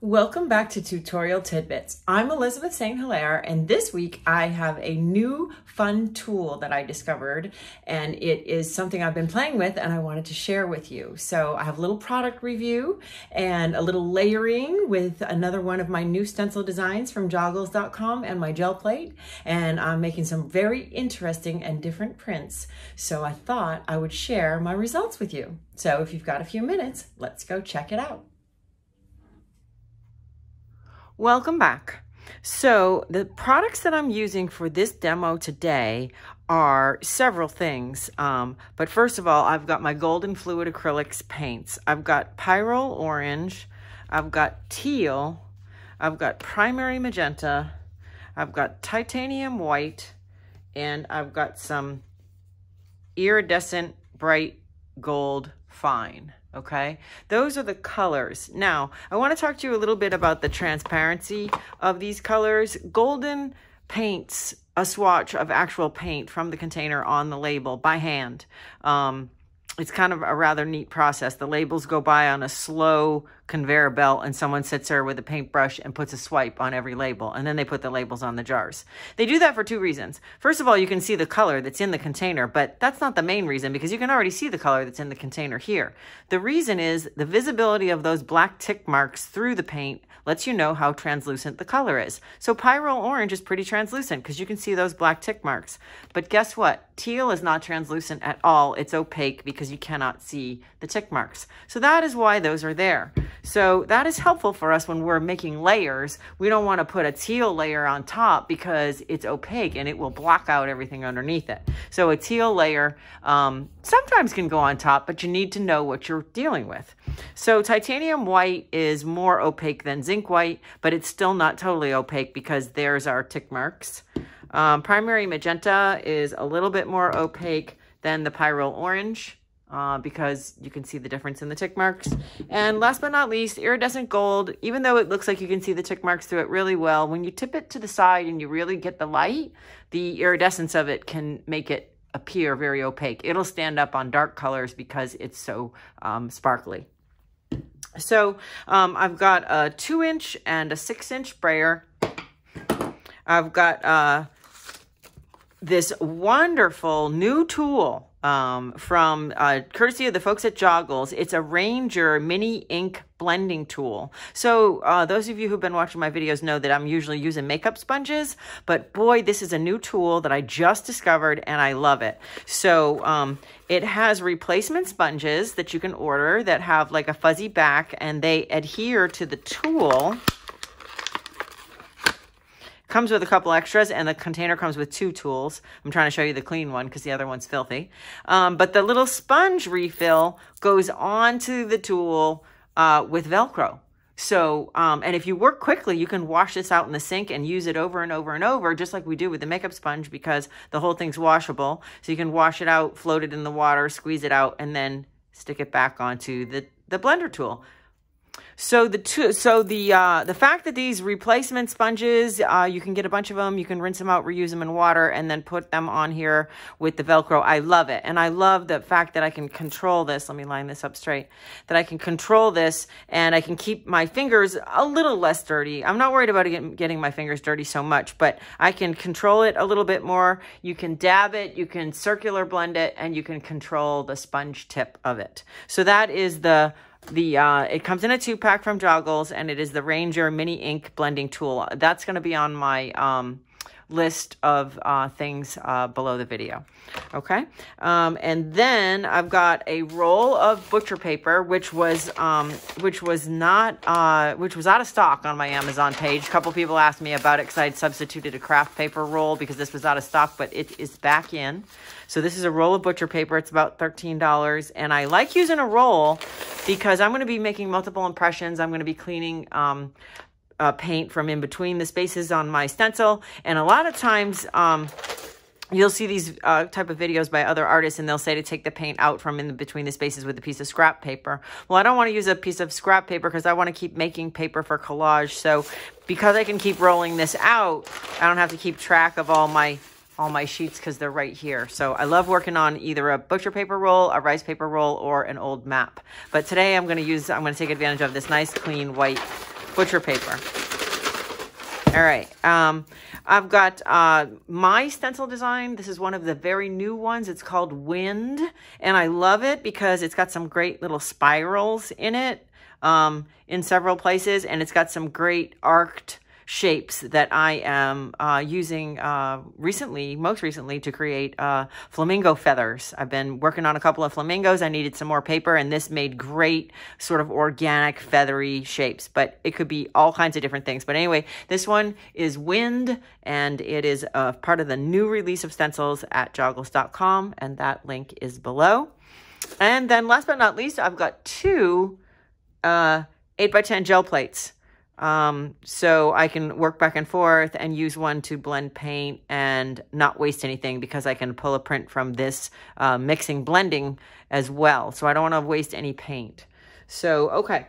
Welcome back to Tutorial Tidbits. I'm Elizabeth St. Hilaire, and this week I have a new fun tool that I discovered, and it is something I've been playing with and I wanted to share with you. So I have a little product review and a little layering with another one of my new stencil designs from joggles.com and my gel plate, and I'm making some very interesting and different prints. So I thought I would share my results with you. So if you've got a few minutes, let's go check it out. Welcome back. So the products that I'm using for this demo today are several things. But first of all, I've got my golden fluid acrylics paints. I've got pyrrole orange, I've got teal, I've got primary magenta, I've got titanium white, and I've got some iridescent bright gold fine. Okay, those are the colors. Now, I want to talk to you a little bit about the transparency of these colors. Golden paints a swatch of actual paint from the container on the label by hand. It's kind of a rather neat process. The labels go by on a slow conveyor belt, and someone sits there with a paintbrush and puts a swipe on every label, and then they put the labels on the jars. They do that for two reasons. First of all, you can see the color that's in the container, but that's not the main reason, because you can already see the color that's in the container here. The reason is the visibility of those black tick marks through the paint lets you know how translucent the color is. So pyrrole orange is pretty translucent because you can see those black tick marks. But guess what? Teal is not translucent at all. It's opaque because you cannot see the tick marks. So that is why those are there. So that is helpful for us when we're making layers. We don't want to put a teal layer on top because it's opaque and it will block out everything underneath it. So a teal layer sometimes can go on top, but you need to know what you're dealing with. So titanium white is more opaque than zinc white, but it's still not totally opaque because there's our tick marks. Primary magenta is a little bit more opaque than the pyrrole orange because you can see the difference in the tick marks. And last but not least, iridescent gold, even though it looks like you can see the tick marks through it really well, when you tip it to the side and you really get the light, the iridescence of it can make it appear very opaque. It'll stand up on dark colors because it's so sparkly. So I've got a 2-inch and a 6-inch sprayer. I've got this wonderful new tool from courtesy of the folks at Joggles. It's a Ranger mini ink blending tool. So those of you who've been watching my videos know that I'm usually using makeup sponges, but boy, this is a new tool that I just discovered and I love it. So it has replacement sponges that you can order that have like a fuzzy back, and they adhere to the tool. Comes with a couple extras, and the container comes with 2 tools. I'm trying to show you the clean one because the other one's filthy. But the little sponge refill goes onto the tool with Velcro. So, and if you work quickly, you can wash this out in the sink and use it over and over and over, just like we do with the makeup sponge, because the whole thing's washable. So you can wash it out, float it in the water, squeeze it out, and then stick it back onto the blender tool. So the fact that these replacement sponges, you can get a bunch of them, you can rinse them out, reuse them in water, and then put them on here with the Velcro. I love it. And I love the fact that I can control this. Let me line this up straight. That I can control this and I can keep my fingers a little less dirty. I'm not worried about getting my fingers dirty so much, but I can control it a little bit more. You can dab it, you can circular blend it, and you can control the sponge tip of it. So that is it comes in a 2-pack from Joggles, and it is the Ranger mini ink blending tool. That's going to be on my list of things below the video. Okay. And then I've got a roll of butcher paper, which was out of stock on my Amazon page. A couple people asked me about it because I had substituted a craft paper roll because this was out of stock, but it is back in. So this is a roll of butcher paper. It's about $13. And I like using a roll because I'm going to be making multiple impressions. I'm going to be cleaning paint from in between the spaces on my stencil. And a lot of times you'll see these type of videos by other artists, and they'll say to take the paint out from in between the spaces with a piece of scrap paper. Well, I don't want to use a piece of scrap paper because I want to keep making paper for collage. So because I can keep rolling this out, I don't have to keep track of all my sheets because they're right here. So I love working on either a butcher paper roll, a rice paper roll, or an old map. But today I'm going to take advantage of this nice clean white butcher paper. All right, I've got my stencil design. This is one of the very new ones. It's called Wind, and I love it because it's got some great little spirals in it in several places, and it's got some great arced shapes that I am using most recently to create flamingo feathers. I've been working on a couple of flamingos. I needed some more paper, and this made great sort of organic feathery shapes, but it could be all kinds of different things. But anyway, this one is Wind, and it is part of the new release of stencils at joggles.com, and that link is below. And then last but not least, I've got two 8x10 gel plates. So I can work back and forth and use one to blend paint and not waste anything, because I can pull a print from this mixing blending as well. So I don't want to waste any paint. So, okay.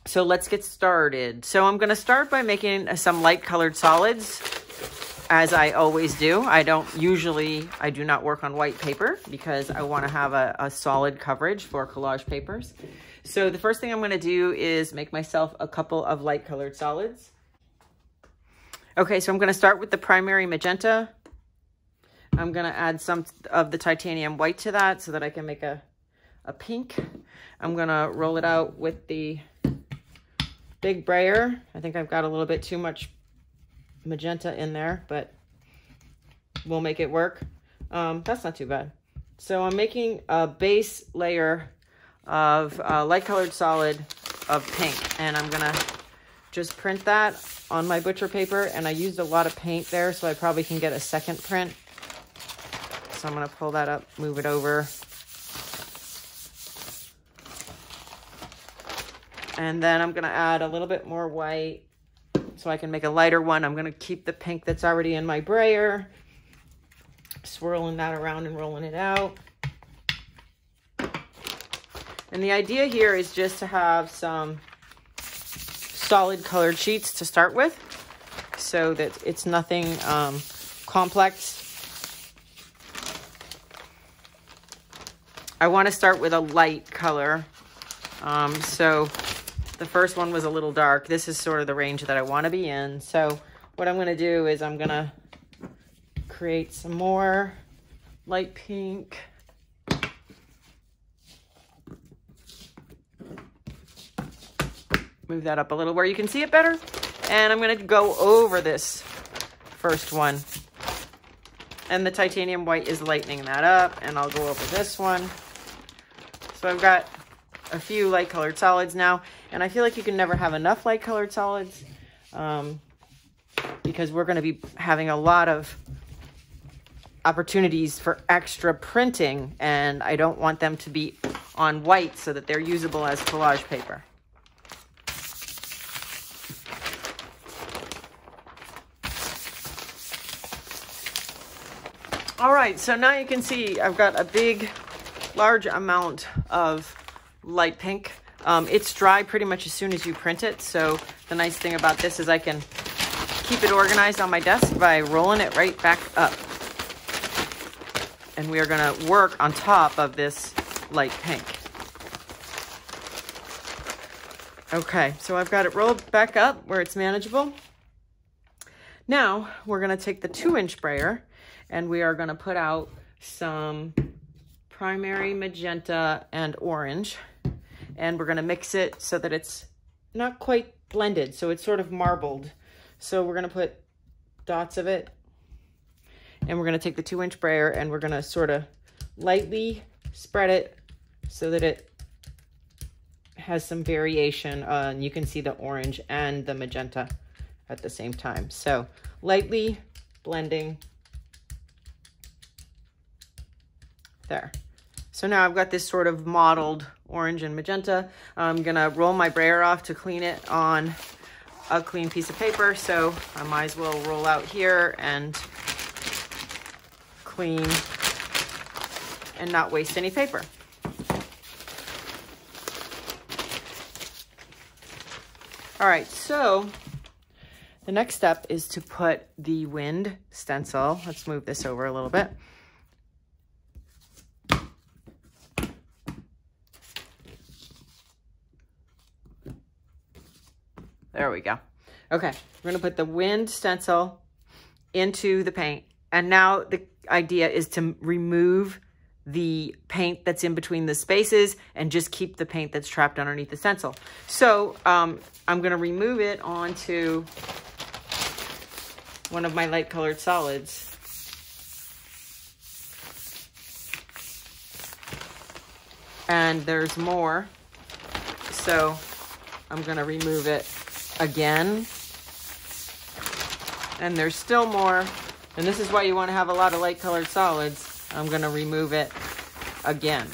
So let's get started. So I'm going to start by making some light colored solids, as I always do. I do not work on white paper because I want to have a solid coverage for collage papers. So the first thing I'm going to do is make myself a couple of light colored solids. Okay, so I'm going to start with the primary magenta. I'm going to add some of the titanium white to that so that I can make a pink. I'm going to roll it out with the big brayer. I think I've got a little bit too much magenta in there, but we'll make it work. That's not too bad. So I'm making a base layer of light colored solid of pink, and I'm gonna just print that on my butcher paper, and I used a lot of paint there, so I probably can get a second print. So I'm gonna pull that up, move it over, and then I'm gonna add a little bit more white so I can make a lighter one. I'm gonna keep the pink that's already in my brayer, swirling that around and rolling it out. And the idea here is just to have some solid colored sheets to start with, so that it's nothing complex. I want to start with a light color. So the first one was a little dark. This is sort of the range that I want to be in. So what I'm going to do is I'm going to create some more light pink. Move that up a little where you can see it better. And I'm going to go over this first one. And the titanium white is lightening that up. And I'll go over this one. So I've got a few light colored solids now. And I feel like you can never have enough light colored solids, because we're going to be having a lot of opportunities for extra printing. And I don't want them to be on white so that they're usable as collage paper. All right, so now you can see I've got a large amount of light pink. It's dry pretty much as soon as you print it. So the nice thing about this is I can keep it organized on my desk by rolling it right back up. And we are gonna work on top of this light pink. Okay, so I've got it rolled back up where it's manageable. Now we're gonna take the 2-inch brayer, and we are going to put out some primary magenta and orange. And we're going to mix it so that it's not quite blended. So it's sort of marbled. So we're going to put dots of it. And we're going to take the 2-inch brayer, and we're going to sort of lightly spread it so that it has some variation. And you can see the orange and the magenta at the same time. So lightly blending. There. So now I've got this sort of mottled orange and magenta. I'm gonna roll my brayer off to clean it on a clean piece of paper. So I might as well roll out here and clean and not waste any paper. All right, so the next step is to put the Wind stencil. Let's move this over a little bit. There we go. Okay, we're gonna put the wind stencil into the paint. And now the idea is to remove the paint that's in between the spaces and just keep the paint that's trapped underneath the stencil. So I'm gonna remove it onto one of my light colored solids. And there's more. So I'm gonna remove it again. And there's still more. And this is why you want to have a lot of light colored solids. I'm gonna remove it again.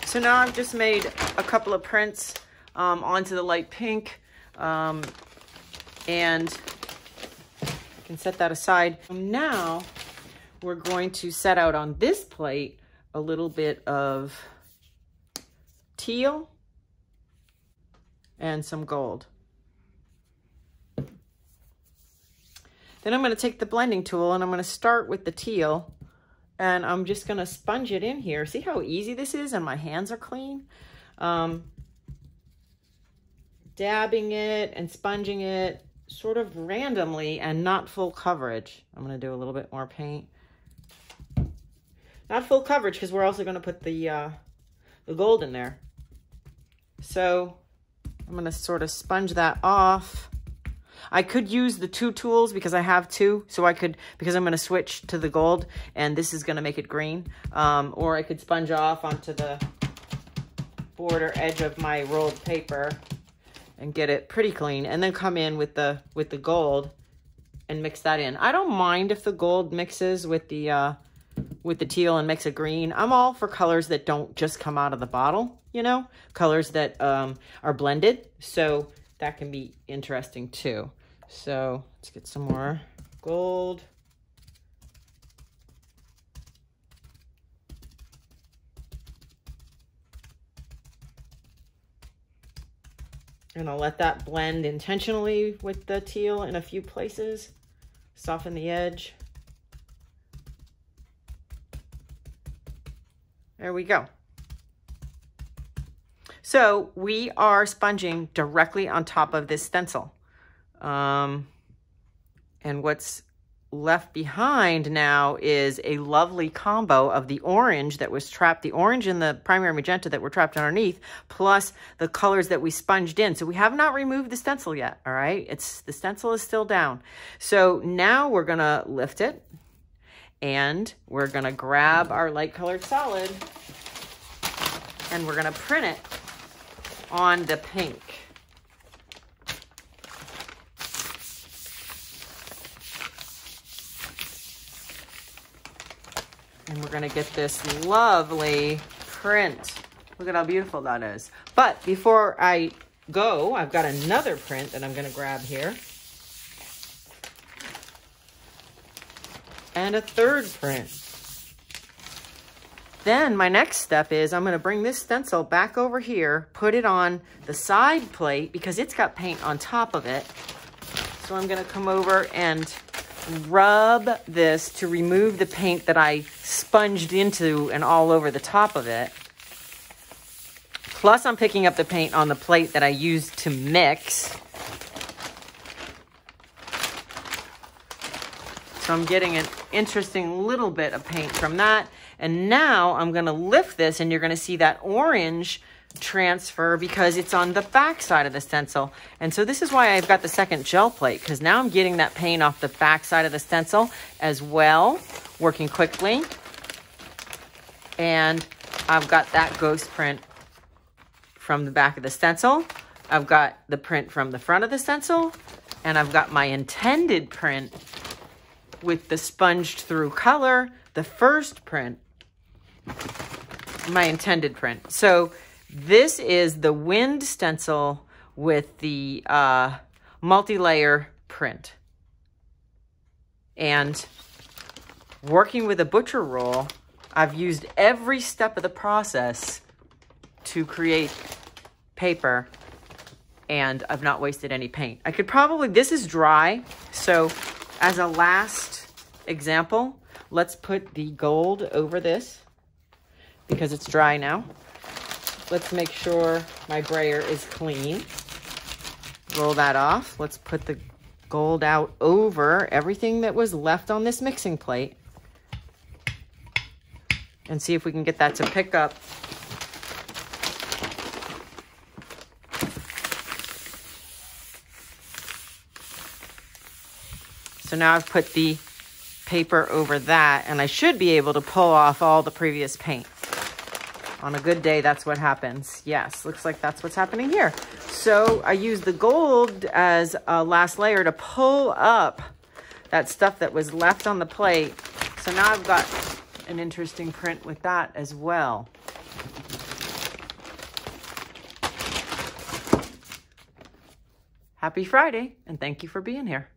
So now I've just made a couple of prints onto the light pink. And I can set that aside. Now we're going to set out on this plate a little bit of teal and some gold. Then I'm going to take the blending tool and I'm going to start with the teal, and I'm just going to sponge it in here. See how easy this is, and my hands are clean? Dabbing it and sponging it sort of randomly and not full coverage. I'm going to do a little bit more paint. Not full coverage because we're also going to put the gold in there. So I'm going to sort of sponge that off. I could use the two tools because I have two, so I could, because I'm going to switch to the gold and this is going to make it green. Or I could sponge off onto the border edge of my rolled paper and get it pretty clean, and then come in with the gold and mix that in. I don't mind if the gold mixes with the teal and makes a green. I'm all for colors that don't just come out of the bottle, you know, colors that are blended. So that can be interesting too. So let's get some more gold. And I'll let that blend intentionally with the teal in a few places. Soften the edge. There we go. So we are sponging directly on top of this stencil. And what's left behind now is a lovely combo of the orange that was trapped, the orange and the primary magenta that were trapped underneath, plus the colors that we sponged in. So we have not removed the stencil yet, all right? The stencil is still down. So now we're gonna lift it and we're gonna grab our light colored solid and we're gonna print it on the pink. And we're gonna get this lovely print. Look at how beautiful that is. But before I go, I've got another print that I'm gonna grab here. And a third print. Then my next step is I'm gonna bring this stencil back over here, put it on the side plate because it's got paint on top of it. So I'm gonna come over and rub this to remove the paint that I sponged into and all over the top of it. Plus I'm picking up the paint on the plate that I used to mix. So I'm getting an interesting little bit of paint from that. And now I'm gonna lift this and you're gonna see that orange transfer because it's on the back side of the stencil. And so this is why I've got the second gel plate, because now I'm getting that paint off the back side of the stencil as well, working quickly. And I've got that ghost print from the back of the stencil. I've got the print from the front of the stencil, and I've got my intended print with the sponged through color, the first print, my intended print. So this is the wind stencil with the multi-layer print. And working with a butcher roll, I've used every step of the process to create paper, and I've not wasted any paint. I could probably, this is dry, so as a last example, let's put the gold over this. because it's dry now. Let's make sure my brayer is clean. Roll that off. Let's put the gold out over everything that was left on this mixing plate and see if we can get that to pick up. So now I've put the paper over that, and I should be able to pull off all the previous paint. On a good day, that's what happens. Yes, looks like that's what's happening here. So I used the gold as a last layer to pull up that stuff that was left on the plate. So now I've got an interesting print with that as well. Happy Friday, and thank you for being here.